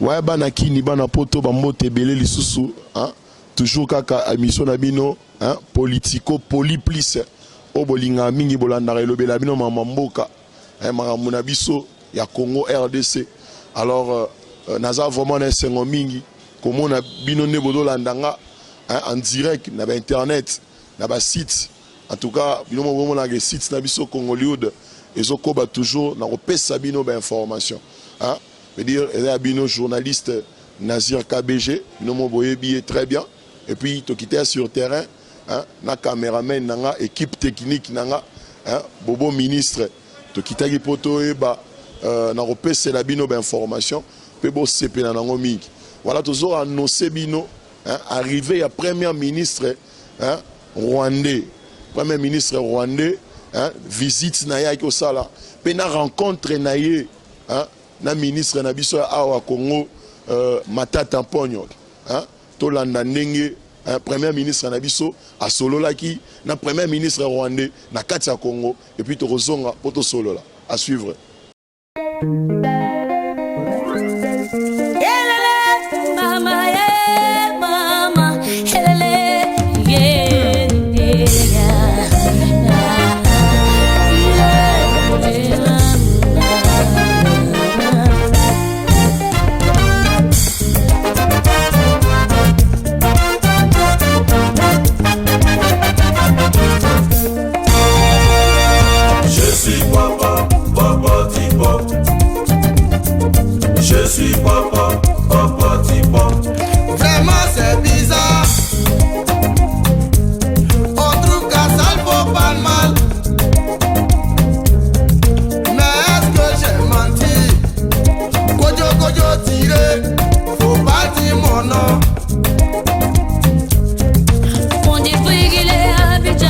Ouais, banakini, banapoto, bambote belé lisusu, hein? Toujours kaka émission nabino, hein? Politico, poliplis, o bolinga mingi bolandare lobela bino mamamboka, hein? Maramuna biso, ya Congo RDC. Alors, naza vraiment un sengo mingi, comme on a bino ne bodo landanga, hein? En direct, na ba internet, na ba site, en tout cas, bino mo na ge site na biso Congoliud, et zo koba toujours na repesa bino ba information, hein? Je veux dire, il y a un journaliste Nazir KBG, nous boyebi très bien. Et puis, tu quitté sur le terrain, hein, na caméraman, na équipe technique, na bobo ministre, tu quitté qui poto eba, na repese la bino d'information, pe bo sepe na nango mingi. Voilà toujours annoncé bino, arrivé à premier ministre, hein, rwandais, premier ministre rwandais, hein, visite na ya ko sala, pe na rencontre na ye, hein. Na ministre na biso awa Congo Matata Mponyo, hein, tolanda ndenge premier ministre na biso a solola ki na premier ministre rwandais na kati ya Congo et puis tozonga poto solola à suivre. Je suis papa, papa Tipo. Vraiment c'est bizarre. On trouve qu'à ça il faut pas le mal. Mais est-ce que j'ai menti? Kojo tiré, faut pas dire mon nom. On dit qu'il est Abidjan.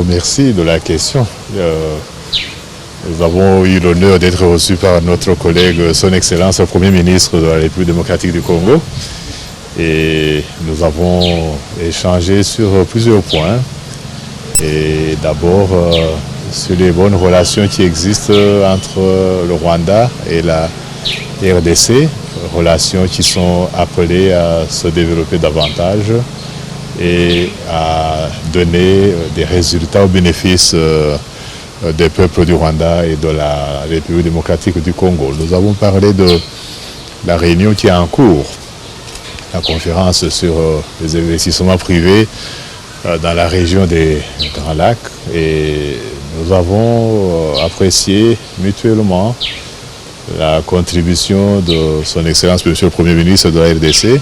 Merci de la question. Nous avons eu l'honneur d'être reçus par notre collègue, son Excellence, le Premier ministre de la République démocratique du Congo. Et nous avons échangé sur plusieurs points. Et d'abord, sur les bonnes relations qui existent entre le Rwanda et la RDC, relations qui sont appelées à se développer davantage et à donner des résultats au bénéfice des peuples du Rwanda et de la République démocratique du Congo. Nous avons parlé de la réunion qui est en cours, la conférence sur les investissements privés dans la région des Grands Lacs, et nous avons apprécié mutuellement la contribution de son Excellence Monsieur le Premier ministre de la RDC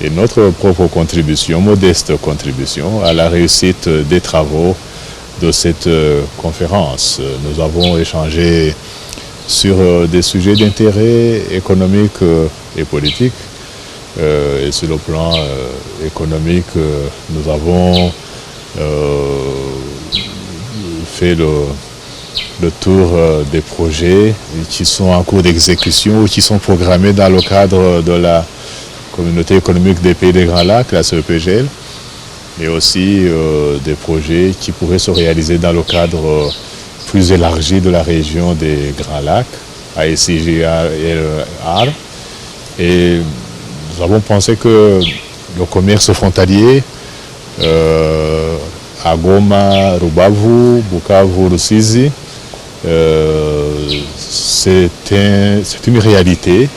et notre propre contribution, modeste contribution, à la réussite des travaux de cette conférence. Nous avons échangé sur des sujets d'intérêt économique et politique. Et sur le plan économique, nous avons fait le tour des projets qui sont en cours d'exécution ou qui sont programmés dans le cadre de la communauté économique des pays des Grands Lacs, la CEPGL, mais aussi des projets qui pourraient se réaliser dans le cadre plus élargi de la région des Grands Lacs, AICGR. Et nous avons pensé que le commerce frontalier à Goma, Rubavu, Bukavu, Rusizi, c'est une réalité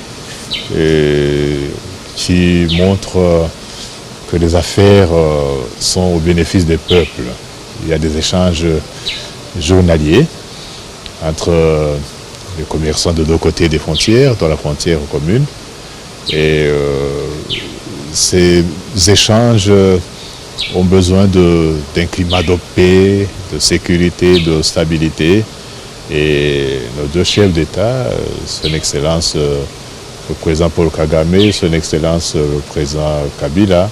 qui montre que les affaires sont au bénéfice des peuples. Il y a des échanges journaliers entre les commerçants de deux côtés des frontières, dans la frontière commune. Et ces échanges ont besoin d'un climat de paix, de sécurité, de stabilité. Et nos deux chefs d'État, Son Excellence le président Paul Kagame, Son Excellence le président Kabila,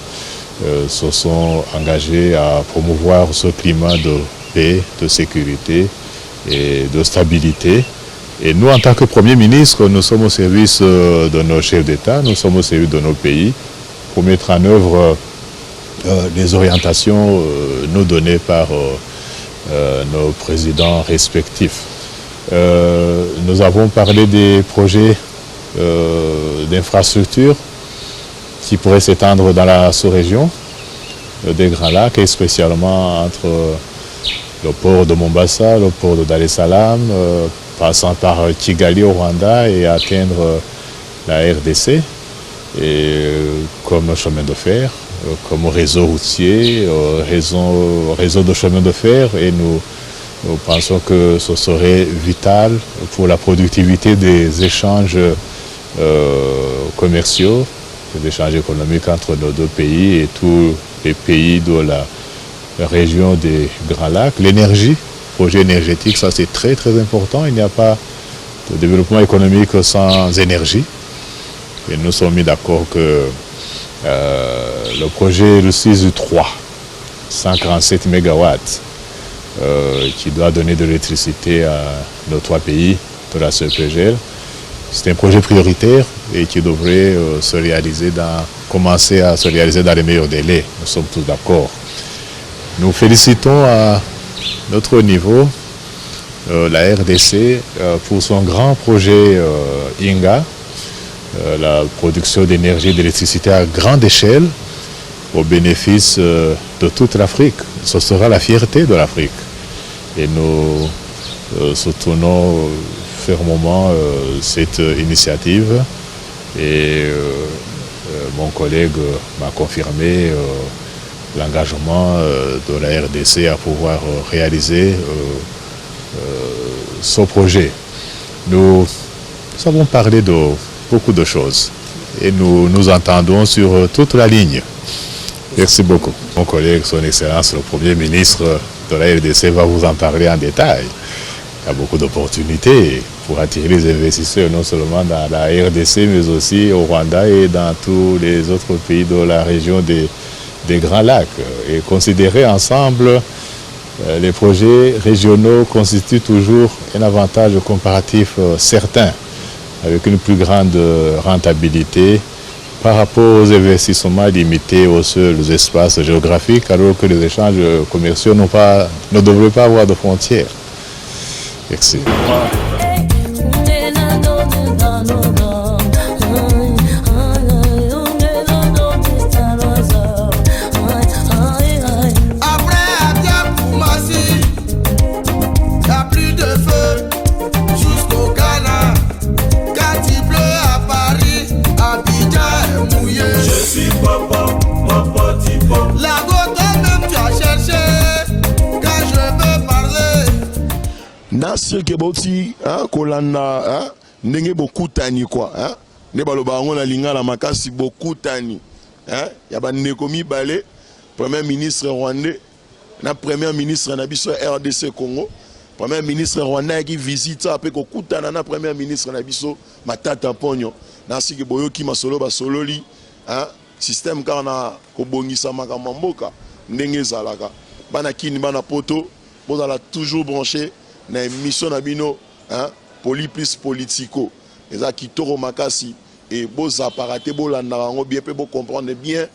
se sont engagés à promouvoir ce climat de paix, de sécurité et de stabilité. Et nous, en tant que Premier ministre, nous sommes au service de nos chefs d'État, nous sommes au service de nos pays pour mettre en œuvre les orientations nous données par nos présidents respectifs. Nous avons parlé des projets d'infrastructures qui pourraient s'étendre dans la sous-région des Grands Lacs, et spécialement entre le port de Mombasa, le port de Dar es Salaam, passant par Kigali au Rwanda et atteindre la RDC, et comme chemin de fer, comme réseau routier, réseau de chemin de fer, et nous pensons que ce serait vital pour la productivité des échanges commerciaux, des échanges économiques entre nos deux pays et tous les pays de la région des Grands Lacs. L'énergie, projet énergétique, ça c'est très très important. Il n'y a pas de développement économique sans énergie. Et nous sommes mis d'accord que le projet Rusizi 3, 147 MW, qui doit donner de l'électricité à nos trois pays de la CEPGL, c'est un projet prioritaire et qui devrait commencer à se réaliser dans les meilleurs délais. Nous sommes tous d'accord. Nous félicitons à notre niveau la RDC pour son grand projet INGA, la production d'énergie et d'électricité à grande échelle au bénéfice de toute l'Afrique. Ce sera la fierté de l'Afrique. Et nous soutenons fermement cette initiative. Et mon collègue m'a confirmé l'engagement de la RDC à pouvoir réaliser ce projet. Nous avons parlé de beaucoup de choses et nous nous entendons sur toute la ligne. Merci beaucoup. Mon collègue, Son Excellence, le Premier ministre de la RDC va vous en parler en détail. Il y a beaucoup d'opportunités pour attirer les investisseurs, non seulement dans la RDC, mais aussi au Rwanda et dans tous les autres pays de la région des Grands Lacs. Et considérer ensemble les projets régionaux constitue toujours un avantage comparatif certain, avec une plus grande rentabilité par rapport aux investissements limités aux seuls espaces géographiques, alors que les échanges commerciaux ne devraient pas avoir de frontières. Merci. Nasir Keboti, Kolanda, ndenge beaucoup tani quoi, ne baloba on a lingala makasi beaucoup tani, yaba nekomi balé, premier ministre rwandais, na premier ministre na biso RDC Congo, premier ministre Rwanda qui visite après ko kutana na premier ministre na biso Matata Ponyo na siki boyoki masolo ba sololi hein système kana ko bongisa makambo mboka ndenge zalaka bana kini bana poto bozala toujours branché na émission na bino hein plus politico eza kitoko makasi et boza apparate bolanda ngo bien pe bo comprendre bien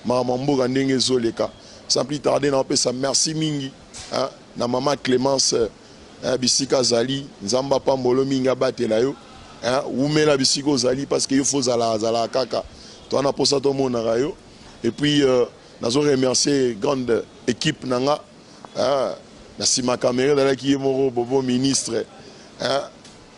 mboka ndenge zoleka sans plus tarder na pesa merci mingi hein na maman Clémence bisika zali nzamba pa mbolo minga batela yo hein umela bisiko zali parce que il faut zala kaka to na posa to mona rayo et puis nazo remercier grande équipe nanga hein na sima caméra dala ki mo bobo ministre hein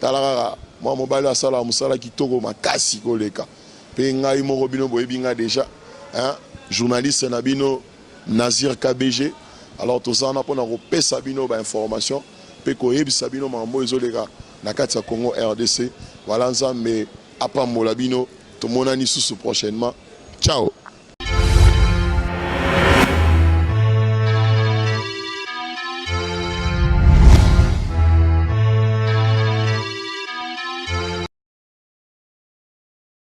talaka moi mobile asala musala kitoko makasi koleka pe ngai mo bino boyebinga déjà hein journaliste na bino Nazir KBG alors tout ça on a pour na repesa bino ba information pe ko yebisa bino mambo ezoleka na kati ya Congo RDC voilà nzambe apambola bino to monani susu prochainement ciao.